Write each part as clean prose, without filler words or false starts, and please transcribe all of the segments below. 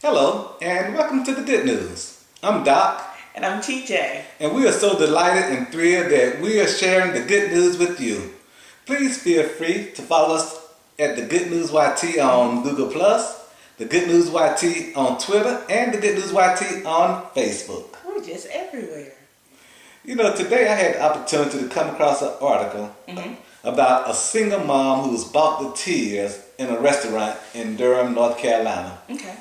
Hello, and welcome to the Good News. I'm Doc, And I'm TJ. and we are so delighted and thrilled that we are sharing the good news with you. Please feel free to follow us at the Good News YT on Google the Good News YT on Twitter, and the Good News YT on Facebook. We're just everywhere. You know, today I had the opportunity to come across an article about a single mom who was bought to tears in a restaurant in Durham, North Carolina. Okay.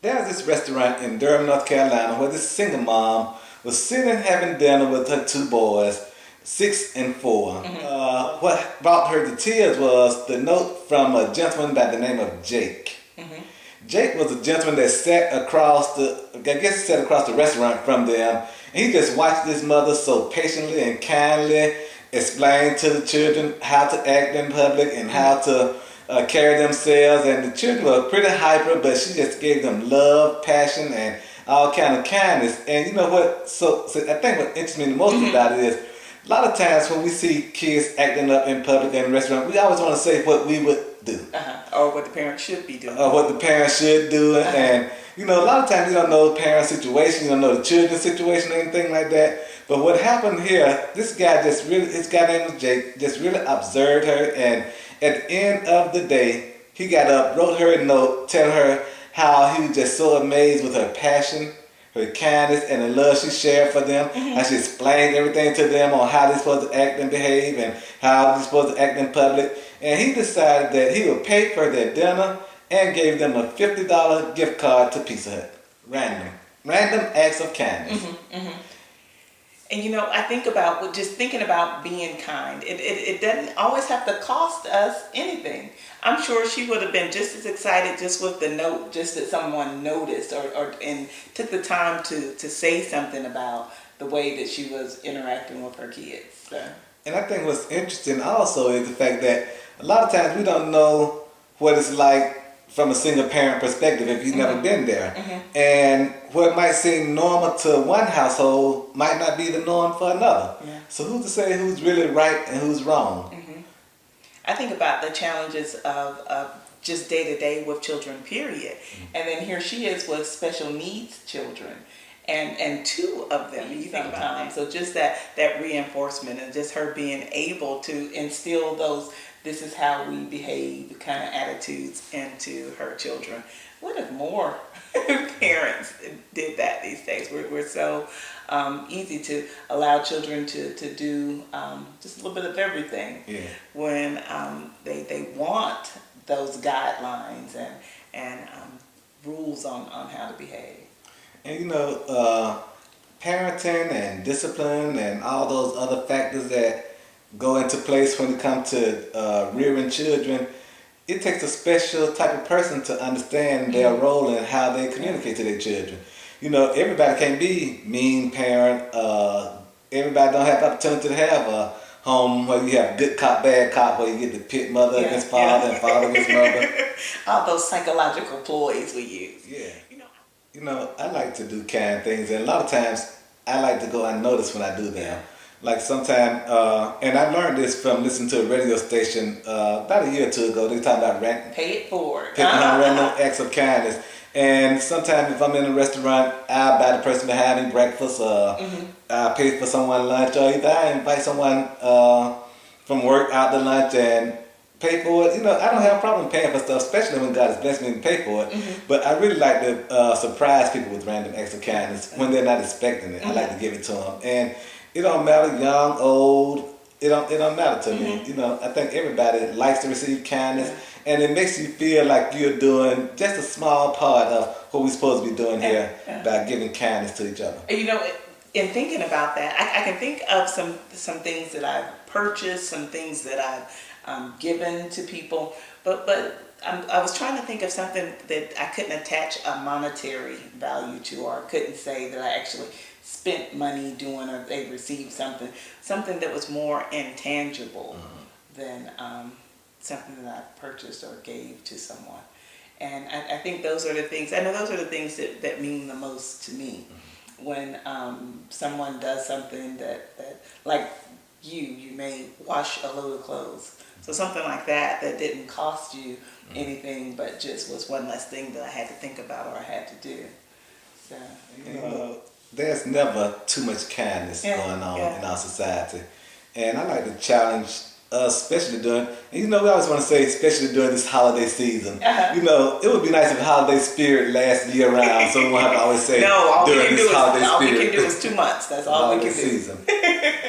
There's this restaurant in Durham, North Carolina, where this single mom was sitting having dinner with her two boys, 6 and 4. What brought her to tears was the note from a gentleman by the name of Jake. Jake was a gentleman that sat across the restaurant from them, and he just watched his mother so patiently and kindly explain to the children how to act in public and how to carry themselves. And the children were pretty hyper, but she just gave them love, passion, and all kind of kindness. And you know what? So I think what interests me the most about it is a lot of times when we see kids acting up in public and in restaurants, we always want to say what we would do. Or what the parents should be doing. Or what the parents should do. And, you know, a lot of times you don't know the parent's situation, you don't know the children's situation or anything like that. But what happened here, his guy name was Jake, just really observed her. And at the end of the day, he got up, wrote her a note, telling her how he was just so amazed with her passion, her kindness, and the love she shared for them. How she explained everything to them on how they're supposed to act and behave and how they're supposed to act in public. And he decided that he would pay for their dinner and gave them a $50 gift card to Pizza Hut. Random acts of kindness. And you know, I think about just thinking about being kind. It doesn't always have to cost us anything. I'm sure she would have been just as excited just with the note, just that someone noticed and took the time to say something about the way that she was interacting with her kids. So. And I think what's interesting also is the fact that a lot of times we don't know what it's like from a single parent perspective if you've never been there. And what might seem normal to one household might not be the norm for another. Yeah. So who's to say who's really right and who's wrong? I think about the challenges of just day to day with children, period. And then here she is with special needs children. And two of them, you think about it. So just that reinforcement and just her being able to instill those, this is how we behave kind of attitudes into her children. What if more parents did that these days? We're so easy to allow children to do just a little bit of everything when they want those guidelines and rules on how to behave. And you know, parenting and discipline and all those other factors that go into place when it comes to rearing children, it takes a special type of person to understand their role and how they communicate to their children. You know, everybody can't be mean parent. Everybody don't have the opportunity to have a home where you have good cop, bad cop, where you get the pit mother against father and father against mother. All those psychological ploys we use. Yeah. You know, I like to do kind things, and a lot of times I like to go unnoticed when I do them. Like sometimes, and I learned this from listening to a radio station about a year or two ago. They were talking about pay it forward. Random acts of kindness. And sometimes if I'm in a restaurant, I'll buy the person behind me breakfast, I'll pay for someone lunch, or either I invite someone from work out to lunch and pay for it. You know, I don't have a problem paying for stuff, especially when God has blessed me to pay for it. But I really like to surprise people with random acts of kindness when they're not expecting it. I like to give it to them. And it don't matter, young, old, it don't matter to me. You know, I think everybody likes to receive kindness, and it makes you feel like you're doing just a small part of what we're supposed to be doing here by giving kindness to each other. You know, in thinking about that, I can think of some things that I've purchased, some things that I've given to people, but I was trying to think of something that I couldn't attach a monetary value to, or couldn't say that I actually spent money doing, or they received something that was more intangible than something that I purchased or gave to someone. And I think those are the things, I know those are the things that mean the most to me. When someone does something that like you may wash a load of clothes. So something like that didn't cost you anything, but just was one less thing that I had to think about or I had to do. So there's never too much kindness going on in our society, and I like to challenge us, especially during. And we always want to say, especially during this holiday season. It would be nice if holiday spirit lasted year round, so we won't have to always say during this holiday all spirit. we can do is 2 months. That's all we can do. Season.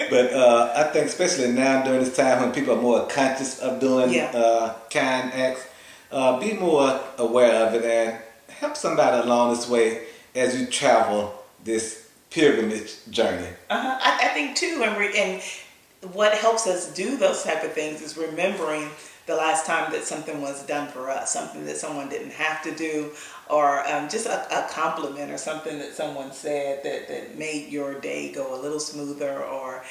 But I think especially now during this time when people are more conscious of doing kind acts, be more aware of it and help somebody along this way as you travel this pilgrimage journey. I think too, and what helps us do those type of things is remembering the last time that something was done for us, something that someone didn't have to do, or just a compliment or something that someone said that made your day go a little smoother, or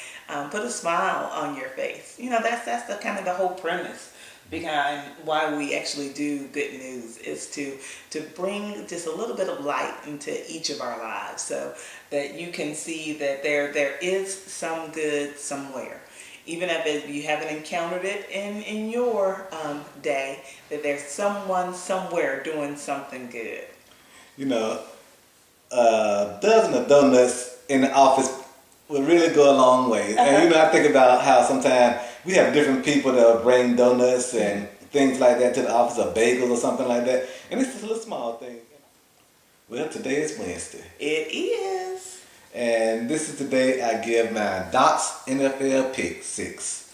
put a smile on your face. That's the kind of the whole premise behind why we actually do Good News, is to bring just a little bit of light into each of our lives, so that you can see that there is some good somewhere. Even if you haven't encountered it in your day, that there's someone somewhere doing something good. A dozen of donuts in the office would really go a long way. And I think about how sometimes we have different people that will bring donuts and things like that to the office, or bagels or something like that. And it's just a little small thing. Well, today is Wednesday. It is. And this is the day I give my Docs NFL Pick 6.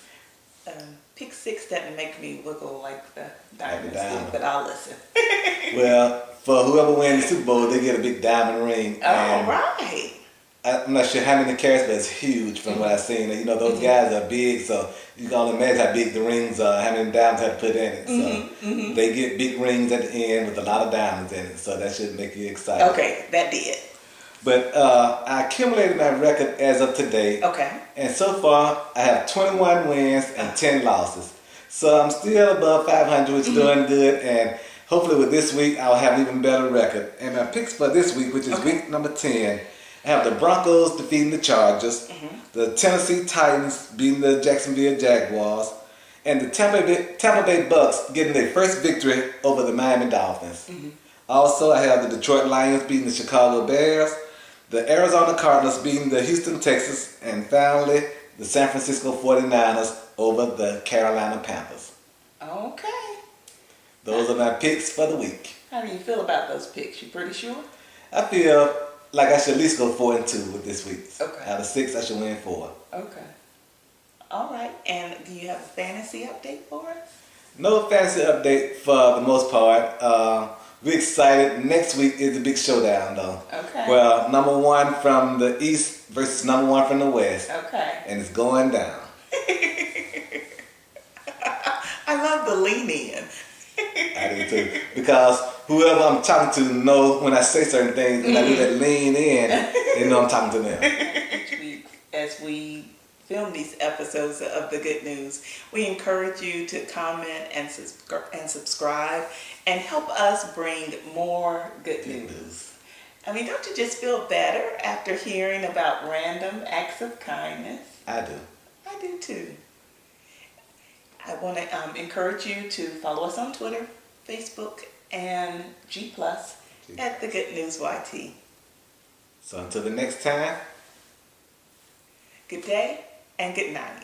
Pick 6 doesn't make me wiggle like the diamond diamond. stick, but I'll listen. Well, for whoever wins the Super Bowl, they get a big diamond ring. All right. I'm not sure how many carats, but it's huge from what I've seen. Those guys are big, so you can only imagine how big the rings are, how many diamonds have to put in it. So they get big rings at the end with a lot of diamonds in it, so that should make you excited. Okay, that did. But I accumulated my record as of today. Okay. And so far, I have 21 wins and 10 losses. So I'm still above 500, which is doing good. And hopefully with this week, I'll have an even better record. And my picks for this week, which is week number 10, I have the Broncos defeating the Chargers, the Tennessee Titans beating the Jacksonville Jaguars, and the Tampa Bay Bucks getting their first victory over the Miami Dolphins. Also, I have the Detroit Lions beating the Chicago Bears, the Arizona Cardinals beating the Houston Texans, and finally, the San Francisco 49ers over the Carolina Panthers. Okay. Those are my picks for the week. How do you feel about those picks? You pretty sure? I feel like I should at least go 4-2 with this week. Okay. Out of 6, I should win 4. Okay. All right. And do you have a fantasy update for us? No fantasy update for the most part. We're excited. Next week is the big showdown, though. Okay. Well, number 1 from the East versus number 1 from the West. Okay. And it's going down. I love the lean in. I do too. Because whoever I'm talking to know when I say certain things and I do that lean in, they know I'm talking to them. Each week, as we film these episodes of The Good News, we encourage you to comment and subscribe and help us bring more good news. I mean, don't you just feel better after hearing about random acts of kindness? I do. I do too. I want to encourage you to follow us on Twitter, Facebook, and G+ at The Good News YT. So until the next time, Good day and good night.